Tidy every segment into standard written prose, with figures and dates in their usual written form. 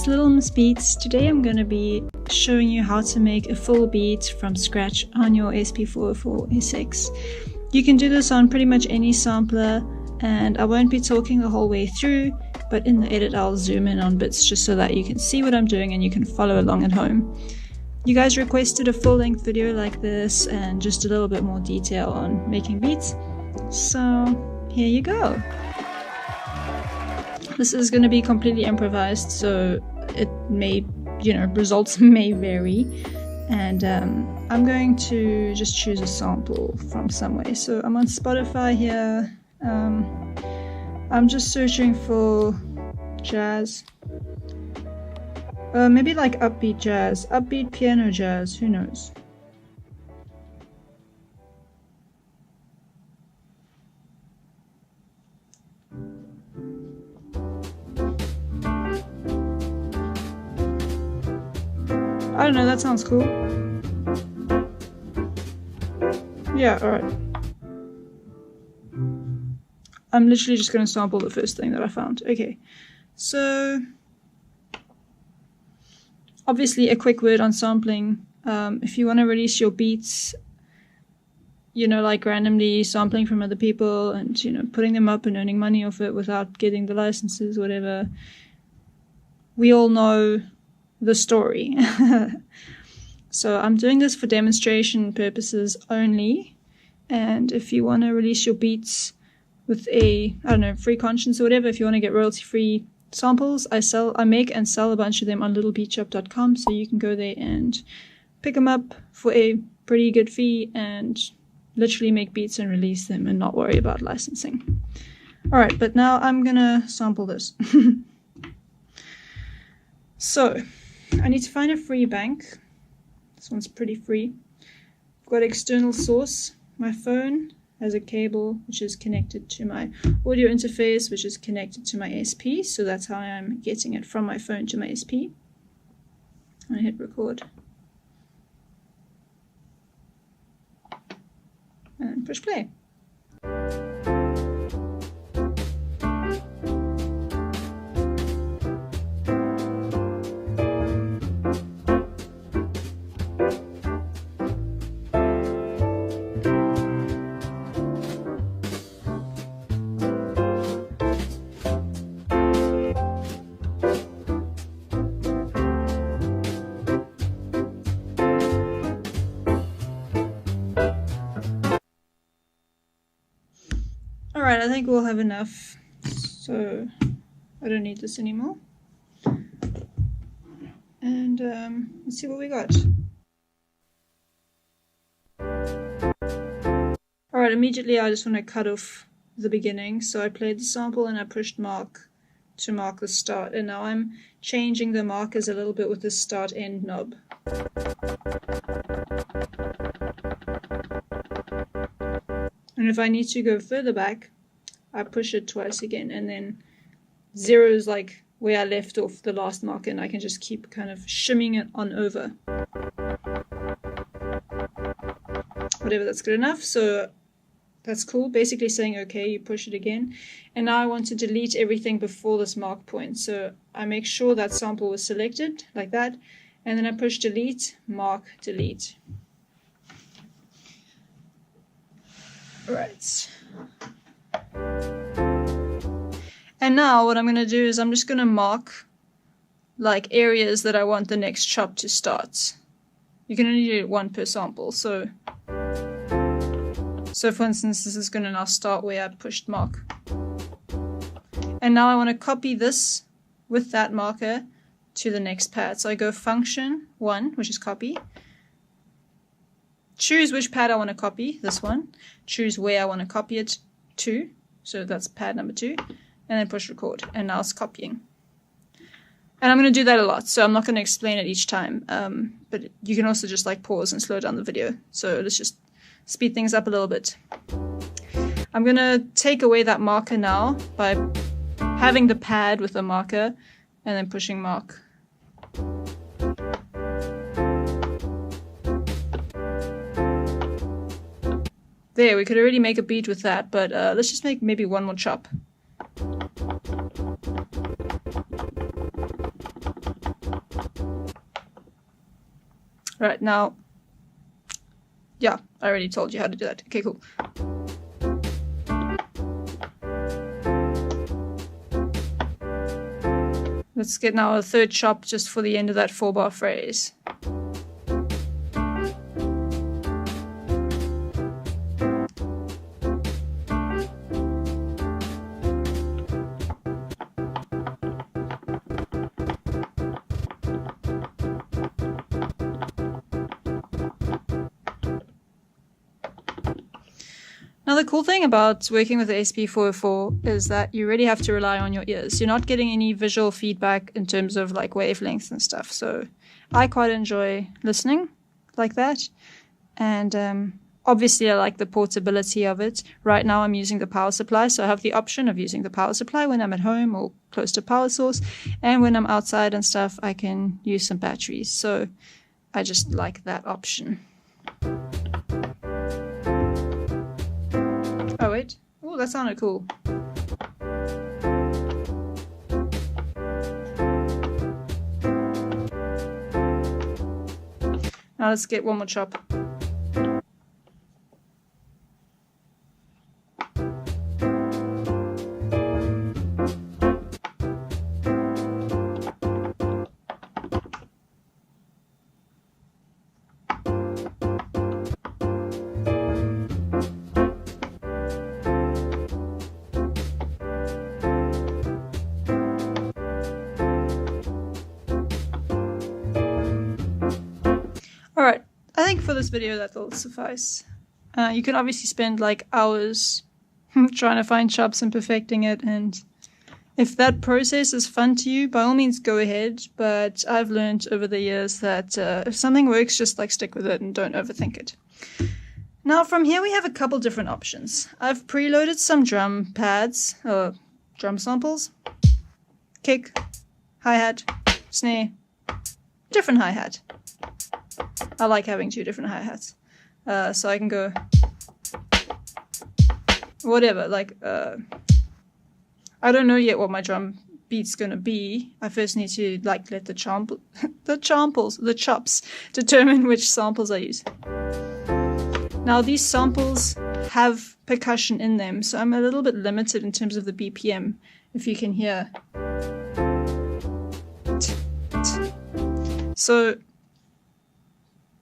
it's Little Miss Beats. Today I'm going to be showing you how to make a full beat from scratch on your sp404sx. You can do this on pretty much any sampler, and I won't be talking the whole way through, but in the edit I'll zoom in on bits just so that you can see what I'm doing and you can follow along at home. You guys requested a full-length video like this and just a little bit more detail on making beats, so here you go. This is going to be completely improvised, so it may, results may vary. And I'm going to just choose a sample from somewhere. So I'm on Spotify here. I'm just searching for jazz. Maybe like upbeat jazz, upbeat piano jazz, who knows. I don't know, that sounds cool. Yeah, alright. I'm literally just going to sample the first thing that I found. Okay, so obviously a quick word on sampling. If you want to release your beats, like randomly sampling from other people and, putting them up and earning money off it without getting the licenses, whatever, we all know the story. So I'm doing this for demonstration purposes only, and if you want to release your beats with a, free conscience or whatever, if you want to get royalty-free samples, I make and sell a bunch of them on littlebeatshop.com, so you can go there and pick them up for a pretty good fee and literally make beats and release them and not worry about licensing. Alright, but now I'm gonna sample this. So I need to find a free bank. This one's pretty free. I've got external source. My phone has a cable which is connected to my audio interface, which is connected to my SP, so that's how I'm getting it from my phone to my SP. I hit record. And push play. Alright, I think we'll have enough, so I don't need this anymore. And let's see what we got. Alright, immediately I just want to cut off the beginning, so I played the sample and I pushed mark to mark the start, and now I'm changing the markers a little bit with the start end knob. And if I need to go further back, I push it twice again, and then 0 is like where I left off the last marker, and I can just keep kind of shimming it on over. Whatever, that's good enough, so that's cool. Basically saying okay, you push it again. And now I want to delete everything before this mark point, so I make sure that sample was selected, like that, and then I push delete, mark, delete. Right. And now what I'm going to do is I'm just going to mark like areas that I want the next chop to start. You can only do one per sample, so for instance this is going to now start where I pushed mark. And now I want to copy this with that marker to the next pad. So I go function 1, which is copy. Choose which pad I want to copy, this one. Choose where I want to copy it to, so that's pad number 2, and then push record, and now it's copying. And I'm going to do that a lot, so I'm not going to explain it each time, but you can also just like pause and slow down the video, so let's just speed things up a little bit. I'm going to take away that marker now by having the pad with a marker and then pushing mark. There, we could already make a beat with that, but let's just make maybe one more chop. Right, now, yeah, I already told you how to do that. Okay, cool. Let's get now a third chop just for the end of that 4-bar phrase. Now the cool thing about working with the sp404 is that you really have to rely on your ears. You're not getting any visual feedback in terms of like wavelengths and stuff. So I quite enjoy listening like that. And obviously I like the portability of it. Right now I'm using the power supply, so I have the option of using the power supply when I'm at home or close to power source. And when I'm outside and stuff, I can use some batteries. So I just like that option. Oh wait, oh that sounded cool. Now let's get one more chop. Alright, I think for this video that'll suffice. You can obviously spend like hours trying to find chops and perfecting it, and if that process is fun to you, by all means go ahead, but I've learned over the years that if something works, just like stick with it and don't overthink it. Now from here we have a couple different options. I've preloaded some drum pads, or drum samples, kick, hi-hat, snare, different hi-hat. I like having 2 different hi-hats. So I can go whatever, like I don't know yet what my drum beat's gonna be. I first need to like let the chops determine which samples I use. Now these samples have percussion in them, so I'm a little bit limited in terms of the BPM, if you can hear. So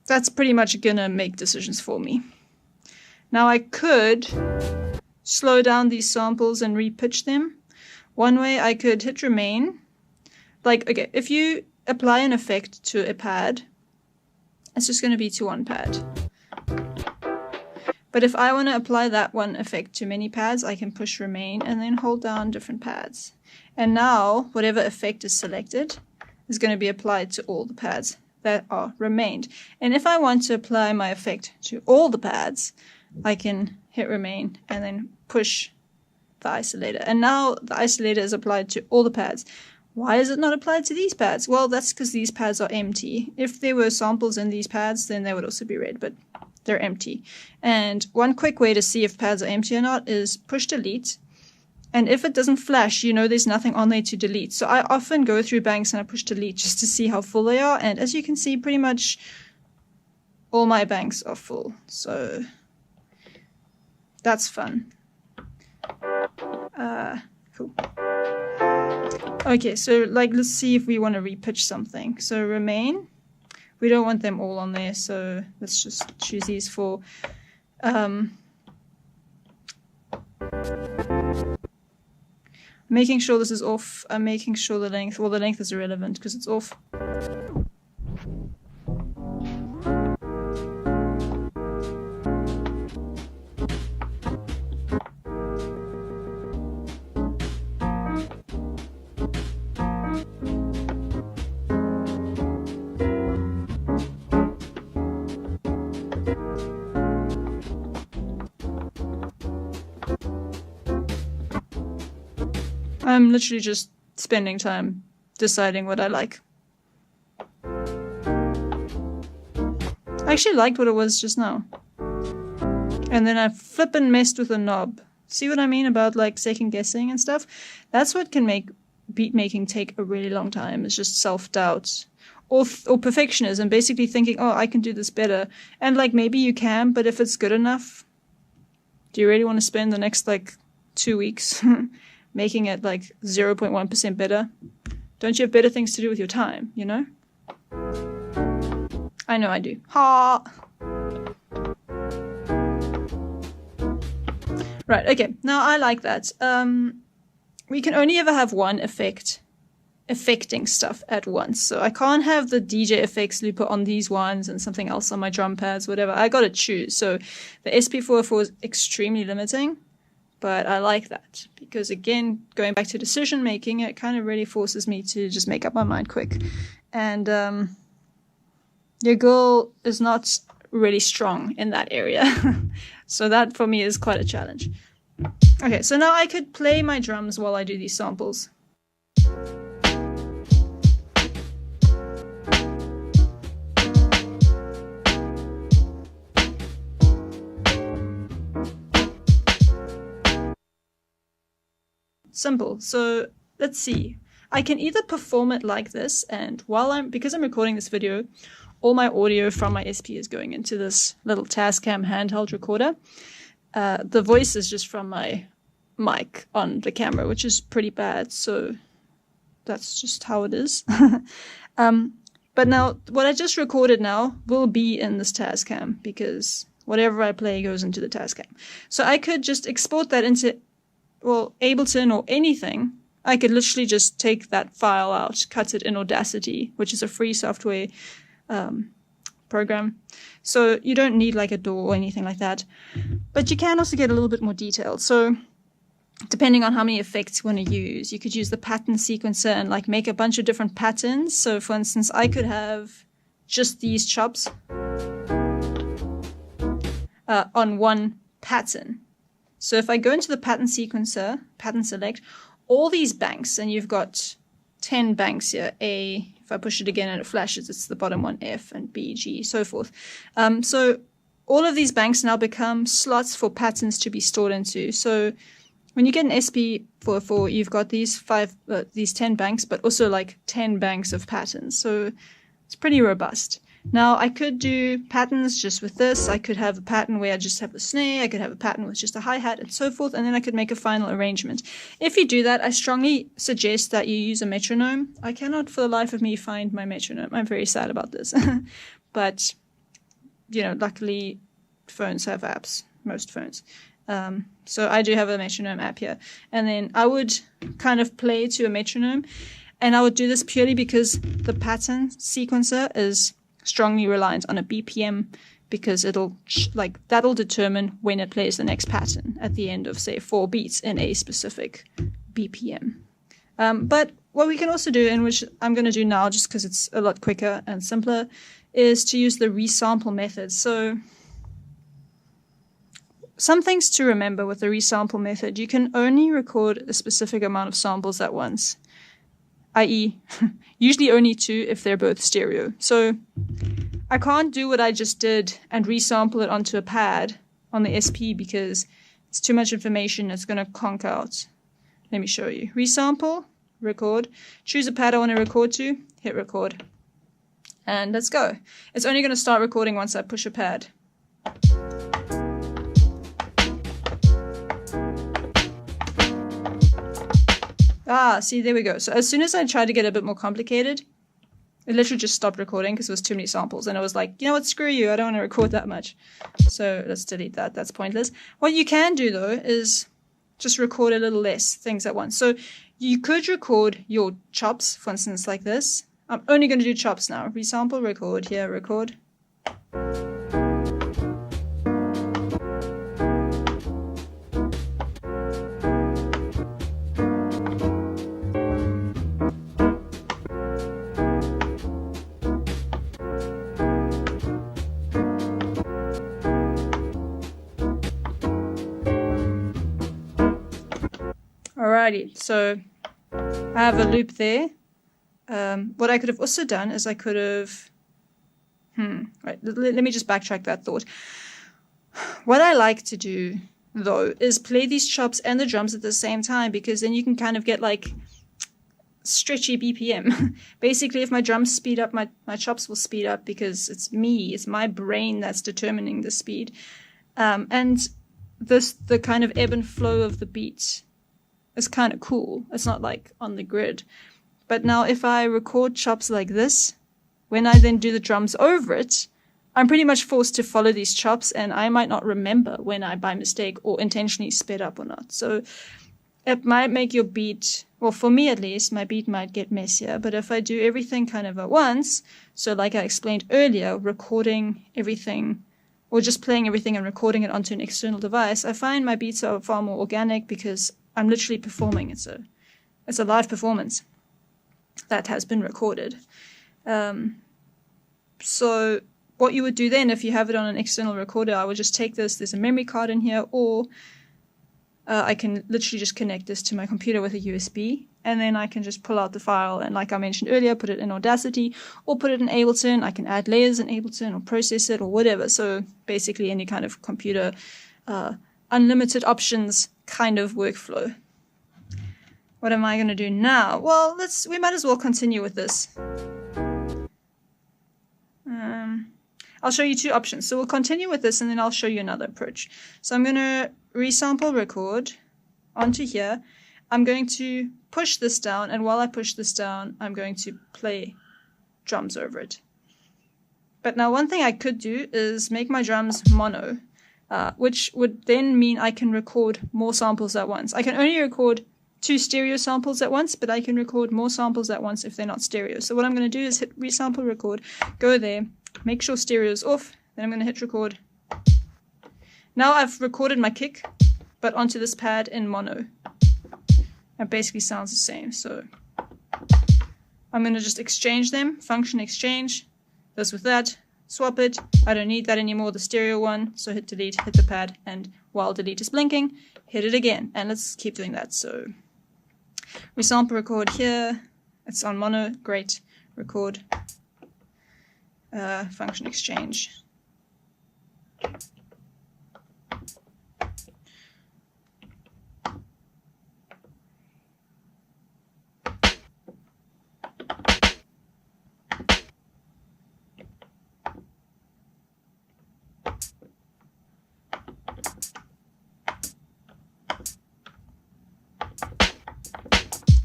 that's pretty much gonna make decisions for me. Now I could slow down these samples and repitch them. One way I could hit remain. Like, okay, if you apply an effect to a pad, it's just gonna be to one pad. But if I want to apply that one effect to many pads, I can push remain and then hold down different pads. And now, whatever effect is selected is going to be applied to all the pads that are remained. And if I want to apply my effect to all the pads, I can hit remain and then push the isolator. And now the isolator is applied to all the pads. Why is it not applied to these pads? Well, that's because these pads are empty. If there were samples in these pads, then they would also be red, but they're empty. And one quick way to see if pads are empty or not is push delete. And if it doesn't flash, you know there's nothing on there to delete. So I often go through banks and I push delete just to see how full they are. And as you can see, pretty much all my banks are full. So that's fun. Cool. Okay, so like let's see if we want to repitch something. So remain. We don't want them all on there, so let's just choose these for making sure this is off. I'm making sure the length, well, the length is irrelevant because it's off. I'm literally just spending time deciding what I like. I actually liked what it was just now. And then I flippin' messed with the knob. See what I mean about like second guessing and stuff? That's what can make beat making take a really long time. It's just self-doubt. or perfectionism, basically thinking, oh, I can do this better. And like maybe you can, but if it's good enough, do you really want to spend the next like 2 weeks making it like 0.1% better? Don't you have better things to do with your time, you know? I know I do. Ha! Right, okay. Now I like that. We can only ever have one effect affecting stuff at once. So I can't have the DJ effects looper on these ones and something else on my drum pads, whatever. I gotta choose. So the sp404 is extremely limiting, but I like that because, again, going back to decision making, it kind of really forces me to just make up my mind quick. And your girl is not really strong in that area. So that for me is quite a challenge. Okay, so now I could play my drums while I do these samples. Simple. So let's see. I can either perform it like this, and because I'm recording this video, all my audio from my SP is going into this little Tascam handheld recorder. The voice is just from my mic on the camera, which is pretty bad. So that's just how it is. But now what I just recorded now will be in this Tascam because whatever I play goes into the Tascam. So I could just export that into, well, Ableton or anything. I could literally just take that file out, cut it in Audacity, which is a free software program. So you don't need like a DAW or anything like that. But you can also get a little bit more detailed. So depending on how many effects you want to use, you could use the pattern sequencer and like make a bunch of different patterns. So for instance, I could have just these chops on one pattern. So if I go into the pattern sequencer, pattern select, all these banks, and you've got 10 banks here, A, if I push it again and it flashes, it's the bottom one, F and B, G, so forth. So all of these banks now become slots for patterns to be stored into. So when you get an sp404, you've got these 10 banks, but also like 10 banks of patterns. So it's pretty robust. Now I could do patterns just with this. I could have a pattern where I just have the snare. I could have a pattern with just a hi-hat and so forth. And then I could make a final arrangement. If you do that, I strongly suggest that you use a metronome. I cannot for the life of me find my metronome. I'm very sad about this. But, you know, luckily phones have apps, most phones. So I do have a metronome app here. And then I would kind of play to a metronome. And I would do this purely because the pattern sequencer is strongly reliant on a BPM, because that'll determine when it plays the next pattern at the end of, say, 4 beats in a specific BPM. But what we can also do, and which I'm going to do now just because it's a lot quicker and simpler, is to use the resample method. So some things to remember with the resample method: you can only record a specific amount of samples at once, i.e. usually only 2 if they're both stereo. So I can't do what I just did and resample it onto a pad on the SP because it's too much information. It's going to conk out. Let me show you. Resample, record, choose a pad I want to record to, hit record. And let's go. It's only going to start recording once I push a pad. Ah, see, there we go. So as soon as I tried to get a bit more complicated, it literally just stopped recording because there was too many samples. And I was like, you know what, screw you. I don't want to record that much. So let's delete that. That's pointless. What you can do, though, is just record a little less things at once. So you could record your chops, for instance, like this. I'm only going to do chops now. Resample, record, here, record. Alrighty, so I have a loop there. What I could have also done is I could have... Right, let me just backtrack that thought. What I like to do, though, is play these chops and the drums at the same time, because then you can kind of get like stretchy BPM. Basically, if my drums speed up, my chops will speed up because it's my brain that's determining the speed. And the kind of ebb and flow of the beat is kind of cool. It's not like on the grid. But now if I record chops like this, when I then do the drums over it, I'm pretty much forced to follow these chops, and I might not remember when I by mistake or intentionally sped up or not. So it might make your beat, well, for me at least, my beat might get messier. But if I do everything kind of at once, so like I explained earlier, recording everything or just playing everything and recording it onto an external device, I find my beats are far more organic because I'm literally performing. It's a live performance that has been recorded. So what you would do then if you have it on an external recorder, I would just take this, there's a memory card in here, or I can literally just connect this to my computer with a USB, and then I can just pull out the file and, like I mentioned earlier, put it in Audacity or put it in Ableton. I can add layers in Ableton or process it or whatever. So basically any kind of computer unlimited options kind of workflow. What am I going to do now? Well, we might as well continue with this. I'll show you two options. So we'll continue with this and then I'll show you another approach. So I'm going to resample record onto here. I'm going to push this down, and while I push this down, I'm going to play drums over it. But now one thing I could do is make my drums mono, which would then mean I can record more samples at once. I can only record 2 stereo samples at once, but I can record more samples at once if they're not stereo. So what I'm going to do is hit resample record, go there, make sure stereo is off, then I'm going to hit record. Now I've recorded my kick, but onto this pad in mono. It basically sounds the same, so I'm going to just exchange them, function exchange, this with that, swap it. I don't need that anymore, the stereo one, so hit delete, hit the pad, and while delete is blinking, hit it again, and let's keep doing that. So resample record here, it's on mono, great, record, function exchange.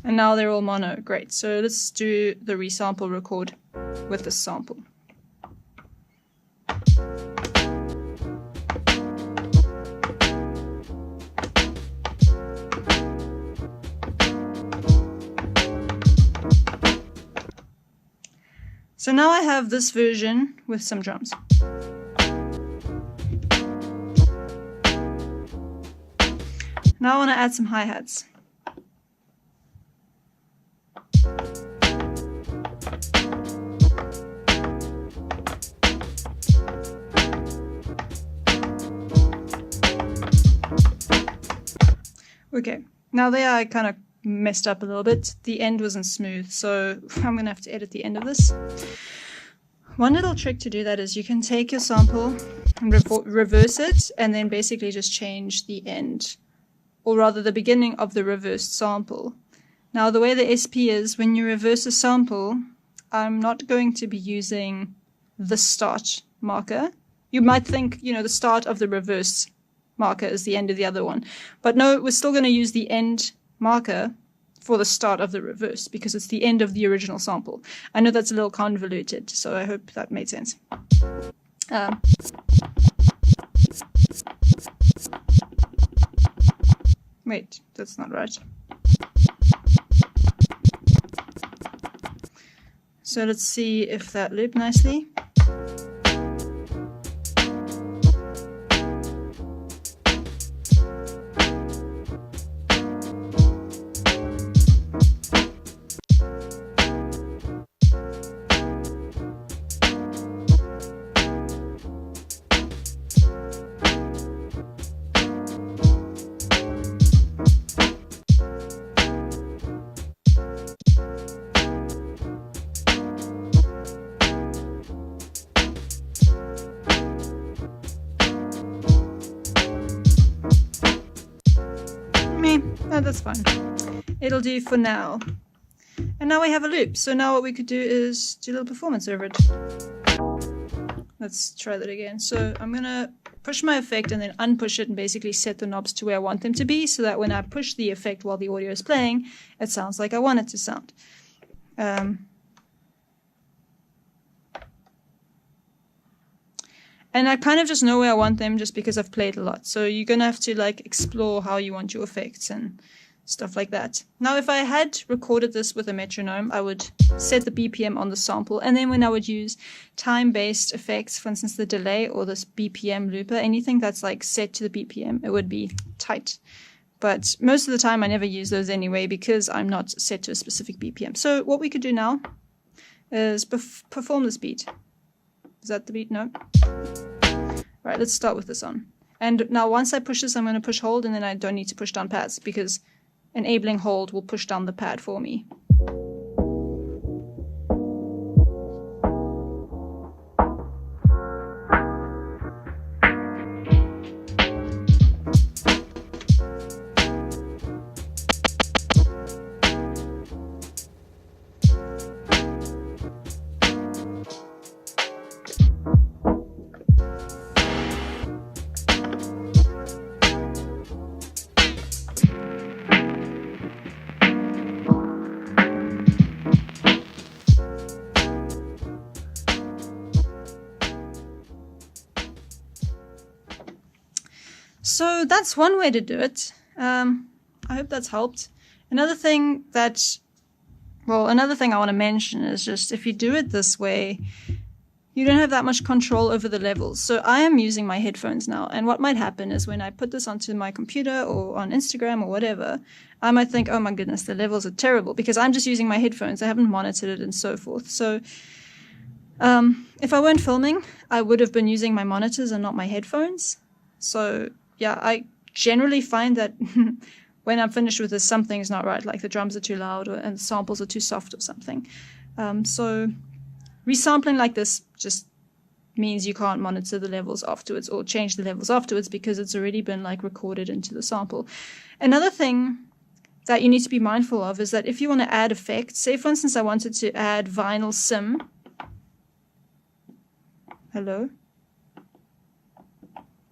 And now they're all mono. Great. So let's do the resample record with this sample. So now I have this version with some drums. Now I want to add some hi-hats. Okay, now there I kind of messed up a little bit. The end wasn't smooth, so I'm going to have to edit the end of this. One little trick to do that is you can take your sample and reverse it, and then basically just change the end, or rather the beginning of the reversed sample. Now the way the SP is, when you reverse a sample, I'm not going to be using the start marker. You might think, the start of the reverse marker is the end of the other one. But no, we're still going to use the end marker for the start of the reverse because it's the end of the original sample. I know that's a little convoluted, so I hope that made sense. Wait, that's not right. So let's see if that looped nicely. That's fine. It'll do for now. And now we have a loop. So now what we could do is do a little performance over it. Let's try that again. So I'm going to push my effect and then unpush it and basically set the knobs to where I want them to be so that when I push the effect while the audio is playing, it sounds like I want it to sound. And I kind of just know where I want them just because I've played a lot. So you're going to have to like explore how you want your effects and stuff like that. Now, if I had recorded this with a metronome, I would set the BPM on the sample. And then when I would use time-based effects, for instance, the delay or this BPM looper, anything that's like set to the BPM, it would be tight. But most of the time I never use those anyway because I'm not set to a specific BPM. So what we could do now is perform this beat. Is that the beat? No. Right, let's start with this on. And now once I push this, I'm going to push hold, and then I don't need to push down pads because enabling hold will push down the pad for me. So that's one way to do it. I hope that's helped. Another thing I want to mention is just if you do it this way, you don't have that much control over the levels. So I am using my headphones now, and what might happen is when I put this onto my computer or on Instagram or whatever, I might think, oh my goodness, the levels are terrible because I'm just using my headphones. I haven't monitored it and so forth. So if I weren't filming, I would have been using my monitors and not my headphones. So yeah, I generally find that when I'm finished with this, something's not right, like the drums are too loud and the samples are too soft or something. So resampling like this just means you can't monitor the levels afterwards or change the levels afterwards because it's already been like recorded into the sample. Another thing that you need to be mindful of is that if you want to add effects, say for instance I wanted to add vinyl sim. Hello?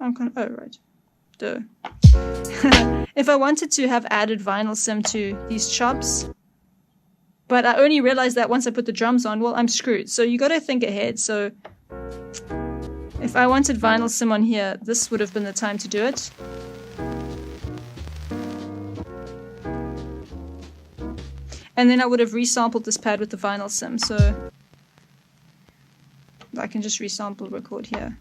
Oh, right. Duh. If I wanted to have added vinyl sim to these chops, but I only realized that once I put the drums on, well, I'm screwed. So you got to think ahead. So if I wanted vinyl sim on here, this would have been the time to do it. And then I would have resampled this pad with the vinyl sim. So I can just resample record here.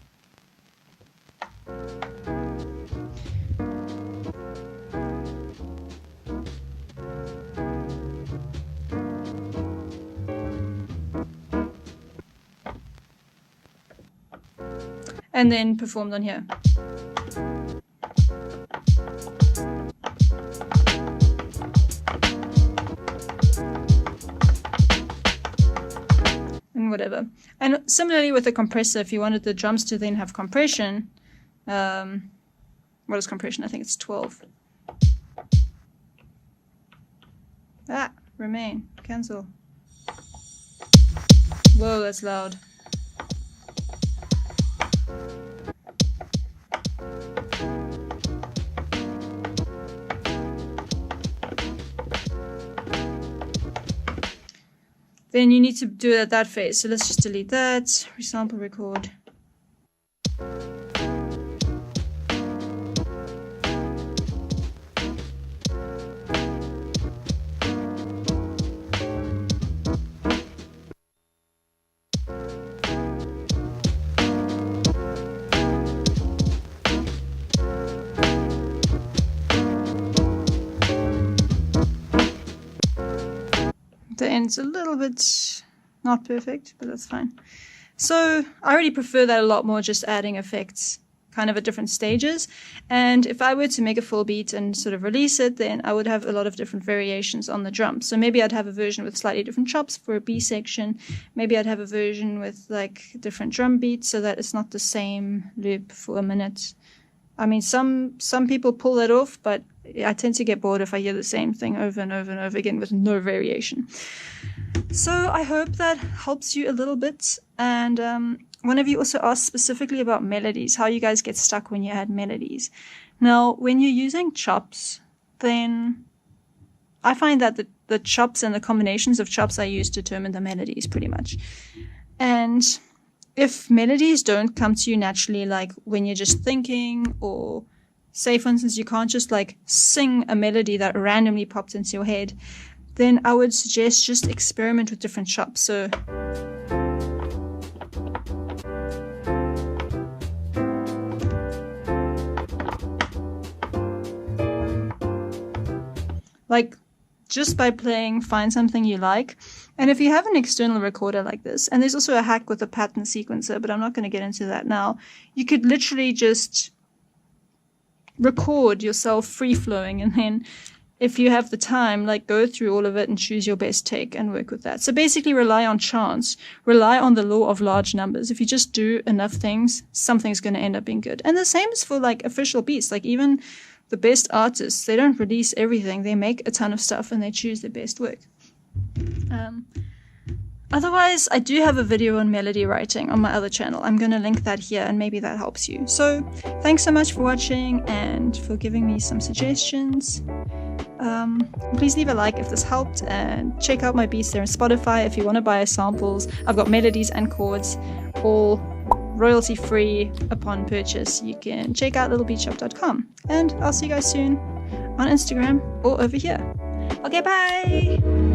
And then performed on here. And whatever. And similarly with the compressor, if you wanted the drums to then have compression, what is compression? I think it's 12. Remain. Cancel. Whoa, that's loud. Then you need to do it at that phase. So let's just delete that. Resample record. The end's a little bit not perfect, but that's fine. So I already prefer that a lot more, just adding effects kind of at different stages. And if I were to make a full beat and sort of release it, then I would have a lot of different variations on the drums. So maybe I'd have a version with slightly different chops for a B section. Maybe I'd have a version with like different drum beats so that it's not the same loop for a minute. I mean, some people pull that off, but I tend to get bored if I hear the same thing over and over and over again with no variation. So I hope that helps you a little bit. And one of you also asked specifically about melodies, how you guys get stuck when you add melodies. Now, when you're using chops, then I find that the chops and the combinations of chops I use determine the melodies pretty much. And if melodies don't come to you naturally, like when you're just thinking, or say, for instance, you can't just like sing a melody that randomly popped into your head, then I would suggest just experiment with different chops. So like just by playing, find something you like. And if you have an external recorder like this, and there's also a hack with a pattern sequencer, but I'm not going to get into that now, you could literally just record yourself free-flowing, and then if you have the time, like go through all of it and choose your best take and work with that. So basically rely on chance, rely on the law of large numbers. If you just do enough things, something's going to end up being good. And the same is for like official beats. Like even the best artists, they don't release everything. They make a ton of stuff and they choose their best work. Otherwise, I do have a video on melody writing on my other channel. I'm going to link that here and maybe that helps you. So thanks so much for watching and for giving me some suggestions. Please leave a like if this helped, and check out my beats there on Spotify if you want to buy samples. I've got melodies and chords, all royalty free upon purchase. You can check out littlebeatshop.com, and I'll see you guys soon on Instagram or over here. Okay, bye!